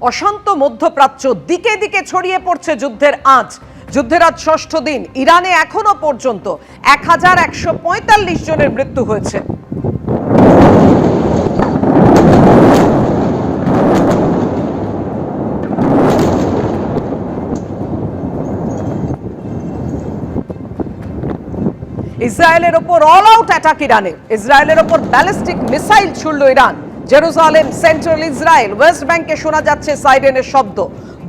অশান্ত মধ্যপ্রাচ্য, দিকে দিকে ছড়িয়ে পড়ছে যুদ্ধের আঁচ। যুদ্ধের আজ ষষ্ঠ দিন। ইরানে এখনো পর্যন্ত 1145 জনের মৃত্যু হয়েছে। ইসরায়েলের ওপর অল আউট অ্যাটাক ইরানের। ইসরায়েলের ওপর ব্যালিস্টিক মিসাইল ছুড়ল Iran. Jerusalem, central Israel, west ব্যাংকে শোনা যাচ্ছে সাইরেনের শব্দ।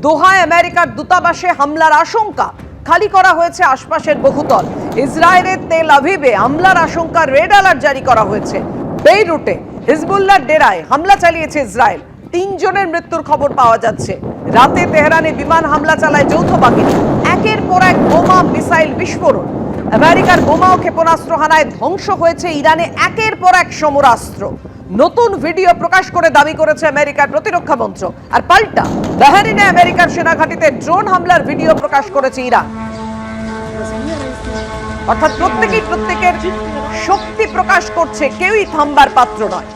দোহায় আমেরিকার দূতাবাসে হামলার আশঙ্কা, খালি করা হয়েছে আশপাশের বহুতল। ইসরায়েলের তেল আভিভে হামলার আশঙ্কা, রেড অ্যালার্ট জারি করা হয়েছে। বেইরুটে হিজবুল্লাহর ডেরায় হামলা চালিয়েছে ইসরায়েল। 3 জনের মৃত্যুর খবর পাওয়া যাচ্ছে। রাতে তেহরানে বিমান হামলা চালায় যৌথ বাহিনী। একের পর এক বোমা, মিসাইল বিস্ফোরণ। আমেরিকার বোমা ও ক্ষেপণাস্ত্র হানায় ধ্বংস হয়েছে ইরানে একের পর এক সমরাস্ত্র। নতুন ভিডিও প্রকাশ করে দাবি করেছে আমেরিকার প্রতিরক্ষা মন্ত্রক। আর পাল্টা বাহরাইনে আমেরিকার সেনাঘাঁটিতে ড্রোন হামলার ভিডিও প্রকাশ করেছে ইরান। অর্থাৎ প্রত্যেকেই প্রত্যেকের শক্তি প্রকাশ করছে, কেউই থামবার পাত্র নয়।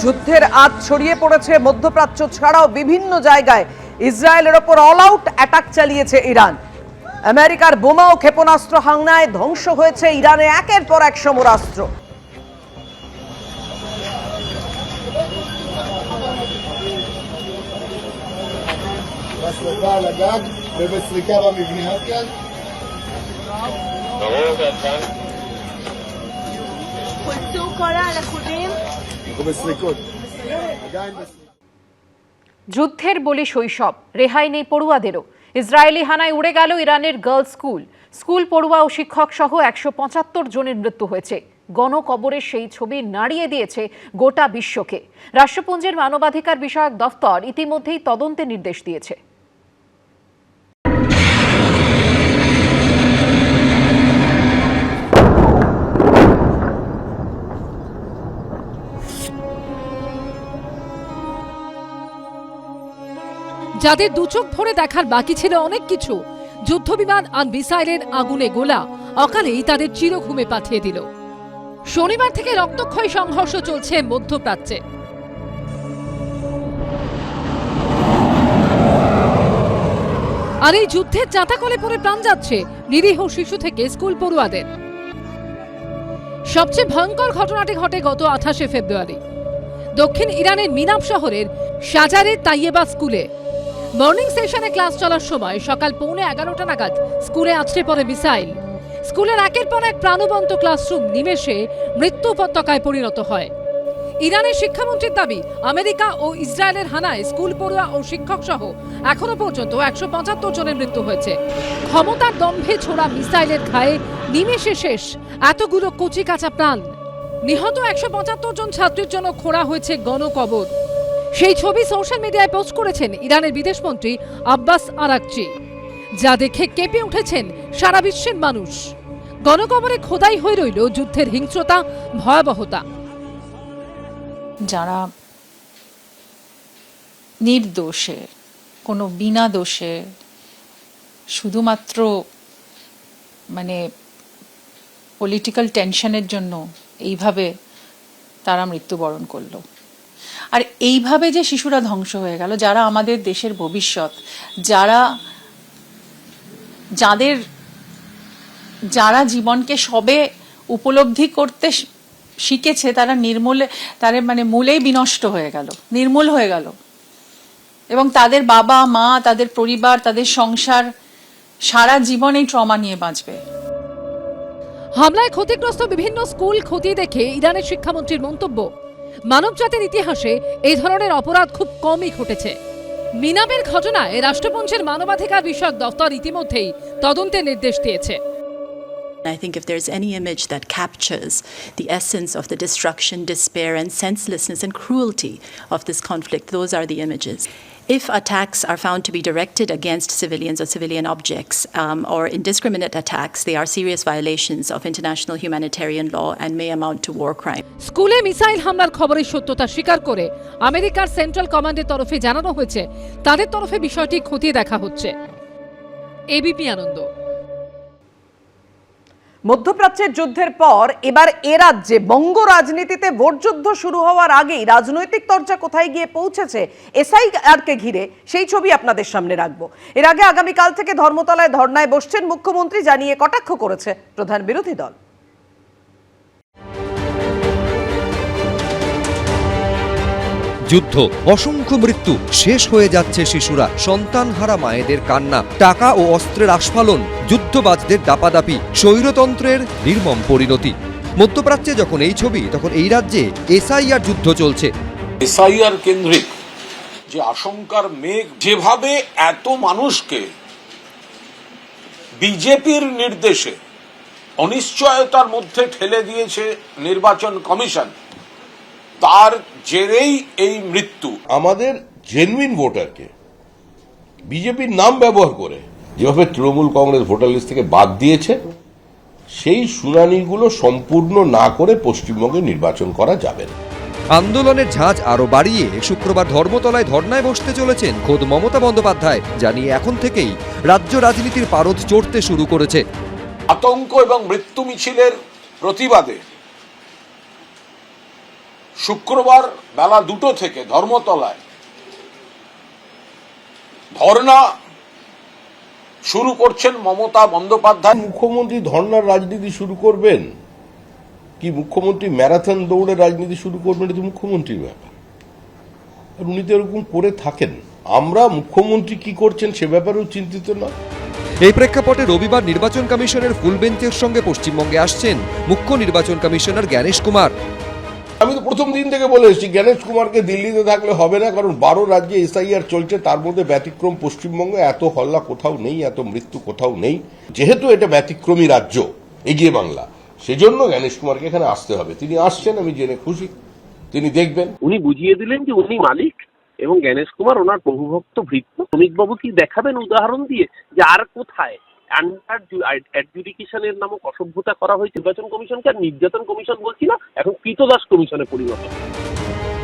যুদ্ধের আঁচ ছড়িয়ে পড়েছে মধ্যপ্রাচ্য ছাড়াও বিভিন্ন জায়গায়। ইসরায়েলের ওপর অল আউট অ্যাটাক চালিয়েছে ইরান। আমেরিকার বোমা ও ক্ষেপণাস্ত্র হামলায় ধ্বংস হয়েছে ইরানে একের পর এক সমরাস্ত্র। যুদ্ধের বলি শৈশব, রেহাই নেই পড়ুয়াদেরও। ইসরায়েলি হানায় উড়ে গেল ইরানের গার্লস স্কুল। স্কুল পড়ুয়া ও শিক্ষক সহ 175 জনের মৃত্যু হয়েছে। গণকবরের সেই ছবি নাড়িয়ে দিয়েছে গোটা বিশ্বকে। রাষ্ট্রপুঞ্জের মানবাধিকার বিষয়ক দফতর ইতিমধ্যেই তদন্তের নির্দেশ দিয়েছে। যাদের দুচোখ ভরে দেখার বাকি ছিল অনেক কিছু, যুদ্ধবিমান আর মিসাইলের আগুনে গোলা অকালেই তাদের চিরঘুমে পাঠিয়ে দিল। শনিবার থেকে রক্তক্ষয়ী সংঘর্ষ চলছে মধ্যপ্রাচ্যে। আর এই যুদ্ধের চাতাকলে পড়ে প্রাণ যাচ্ছে নিরীহ শিশু থেকে স্কুল পড়ুয়াদের। সবচেয়ে ভয়ঙ্কর ঘটনাটি ঘটে গত 28 ফেব্রুয়ারি দক্ষিণ ইরানের মিনাব শহরের শাজারে তাইয়েবা স্কুলে। মর্নিং সেশনে ক্লাস চলার সময় সকাল 11:15 নাগাদ স্কুলে আছড়ে পড়ে মিসাইল। স্কুলের একের পর এক প্রাণবন্ত ক্লাসরুম নিমেষে মৃত্যু উপত্যকায় পরিণত হয়। ইরানের শিক্ষামন্ত্রীর দাবি, আমেরিকা ও ইসরায়েলের হানায় স্কুল পড়ুয়া ও শিক্ষক সহ এখনো পর্যন্ত 175 জনের মৃত্যু হয়েছে। ক্ষমতার দম্ভে ছোড়া মিসাইলের ঘায়ে নিমেষে শেষ এতগুলো কচি কাঁচা প্রাণ। নিহত 175 জন ছাত্রীর জন্য খোঁড়া হয়েছে গণকবর। সেই ছবি সোশ্যাল মিডিয়ায় পোস্ট করেছেন ইরানের বিদেশমন্ত্রী আব্বাস আরাকচি, যা দেখে কেঁপে উঠেছেন সারা বিশ্বের মানুষ। গণকবরে খোদাই হয়ে রইল যুদ্ধের হিংস্রতা, ভয়াবহতা। যারা নির্দোষে, কোনো বিনা দোষে, শুধুমাত্র পলিটিক্যাল টেনশনের জন্য এইভাবে তারা মৃত্যুবরণ করলো। আর এইভাবে যে শিশুরা ধ্বংস হয়ে গেল, যারা আমাদের দেশের ভবিষ্যৎ, যারা জীবনকে সবে উপলব্ধি করতে শিখেছে, তারা মূলেই বিনষ্ট হয়ে গেল, নির্মূল হয়ে গেল। এবং তাদের বাবা মা, তাদের পরিবার, তাদের সংসার সারা জীবন এই ট্রমা নিয়ে বাঁচবে। হামলায় ক্ষতিগ্রস্ত বিভিন্ন স্কুল খতিয়ে দেখে ইরানের শিক্ষামন্ত্রীর মন্তব্য, মানবজাতির ইতিহাসে এই ধরনের অপরাধ খুব কমই ঘটেছে। মিনাবের ঘটনায় রাষ্ট্রপুঞ্জের মানবাধিকার বিষয়ক দফতর ইতিমধ্যেই তদন্তের নির্দেশ দিয়েছে। I think if there's any image that captures the essence of the destruction, despair, and senselessness and cruelty of this conflict, those are the images. If attacks are found to be directed against civilians or civilian objects or indiscriminate attacks, they are serious violations of international humanitarian law and may amount to war crime. স্কুলে missile হামলার খবরের সত্যতা স্বীকার করে আমেরিকার central কমান্ডের তরফে জানানো হয়েছে তাদের তরফে বিষয়টি খতিয়ে দেখা হচ্ছে। এবিপি আনন্দ। মধ্যপ্রাচ্যের যুদ্ধের পর এবার এ রাজ্যে বঙ্গ রাজনীতিতে ভোট যুদ্ধ শুরু হওয়ার আগেই রাজনৈতিক তরজা কোথায় গিয়ে পৌঁছেছে এসআইআরকে ঘিরে সেই ছবি আপনাদের সামনে রাখবো। এর আগে আগামীকাল থেকে ধর্মতলায় ধর্নায় বসছেন মুখ্যমন্ত্রী, জানিয়ে কটাক্ষ করেছে প্রধান বিরোধী দল। যুদ্ধ, অসংখ্য মৃত্যু, শেষ হয়ে যাচ্ছে শিশুরা, সন্তানহারা মায়েদের কান্না, টাকা ও অস্ত্রের আস্ফালন, যুদ্ধবাজদের দাপাদাপি, স্বৈরতন্ত্রের নির্মম পরিণতি। মধ্যপ্রাচ্যে যখন এই ছবি, তখন এই রাজ্যে এসআইআর যুদ্ধ চলছে। এসআইআর কেন্দ্রিক যে আশঙ্কার মেঘ, যেভাবে এত মানুষকে বিজেপির নির্দেশে অনিশ্চয়তার মধ্যে ঠেলে দিয়েছে নির্বাচন কমিশন, তার জেরেই এই মৃত্যু। আমাদের জেনুইন ভোটারকে বিজেপির নাম ব্যবহার করে যেভাবে তৃণমূল কংগ্রেস ভোটার লিস্ট থেকে বাদ দিয়েছে, সেই শুনানিগুলো সম্পূর্ণ না করে পশ্চিমবঙ্গে নির্বাচন করা যাবে না। আন্দোলনের ঝাঁজ আরো বাড়িয়ে শুক্রবার ধর্মতলায় ধর্নায় বসতে চলেছেন খোদ মমতা বন্দ্যোপাধ্যায়, জানিয়ে এখন থেকেই রাজ্য রাজনীতির পারদ চড়তে শুরু করেছে। আতঙ্ক এবং মৃত্যু মিছিলের প্রতিবাদে শুক্রবার বেলা 2টো থেকে ধর্মতলায় ধর্না শুরু করছেন মমতা বন্দ্যোপাধ্যায়। মুখ্যমন্ত্রী ধর্নার রাজনীতি শুরু করবেন কি মুখ্যমন্ত্রী ম্যারাথন দৌড়ে রাজনীতি শুরু করবেন? এটা মুখ্যমন্ত্রীর ব্যাপার, আর উনি তো এরকম করে থাকেন। আমরা মুখ্যমন্ত্রী কি করছেন সে ব্যাপারেও চিন্তিত না। এই প্রেক্ষাপটে রবিবার নির্বাচন কমিশনের ফুল বেঞ্চের সঙ্গে পশ্চিমবঙ্গে আসছেন মুখ্য নির্বাচন কমিশনার জ্ঞানেশ কুমার। আমি তো প্রথম দিন থেকে বলে এসেছি জ্ঞানেশ কুমারকে দিল্লিতে থাকলে হবে না, কারণ 12 রাজ্যে এসআইআর চলছে, তার মধ্যে ব্যতিক্রম পশ্চিমবঙ্গে। এত হল্লা কোথাও নেই, এত মৃত্যু কোথাও নেই। যেহেতু এটা ব্যতিক্রমী রাজ্য এগিয়ে বাংলা, সেজন্য জ্ঞানেশ কুমারকে এখানে আসতে হবে। তিনি আসছেন, আমি জেনে খুশি। তিনি দেখবেন। উনি বুঝিয়ে দিলেন যে উনি মালিক এবং জ্ঞানেশ কুমার ওনার প্রভুভক্ত ভৃত্য। শ্রমিকবাবু কি দেখাবেন উদাহরণ দিয়ে যে আর কোথায় আন্ডার অ্যাডজুডিকেশনের নামক অসভ্যতা করা হয়েছে। নির্বাচন কমিশনকে আর নির্যাতন কমিশন বলছি না, এখন কৃতদাস কমিশনে পরিণত।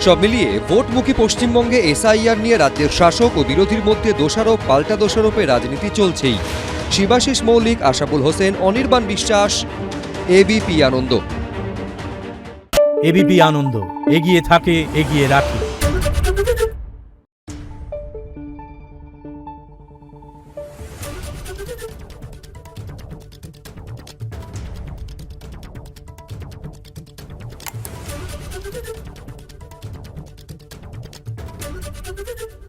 সব মিলিয়ে ভোটমুখী পশ্চিমবঙ্গে এসআইআর নিয়ে রাজ্যের শাসক ও বিরোধীর মধ্যে দোষারোপ পাল্টা দোষারোপে রাজনীতি চলছেই। শিবাশিস মৌলিক, আশাবুল হোসেন, অনির্বাণ বিশ্বাস, এবিপি আনন্দ। এবিপি আনন্দ, এগিয়ে থাকে, এগিয়ে রাখে। Thank you.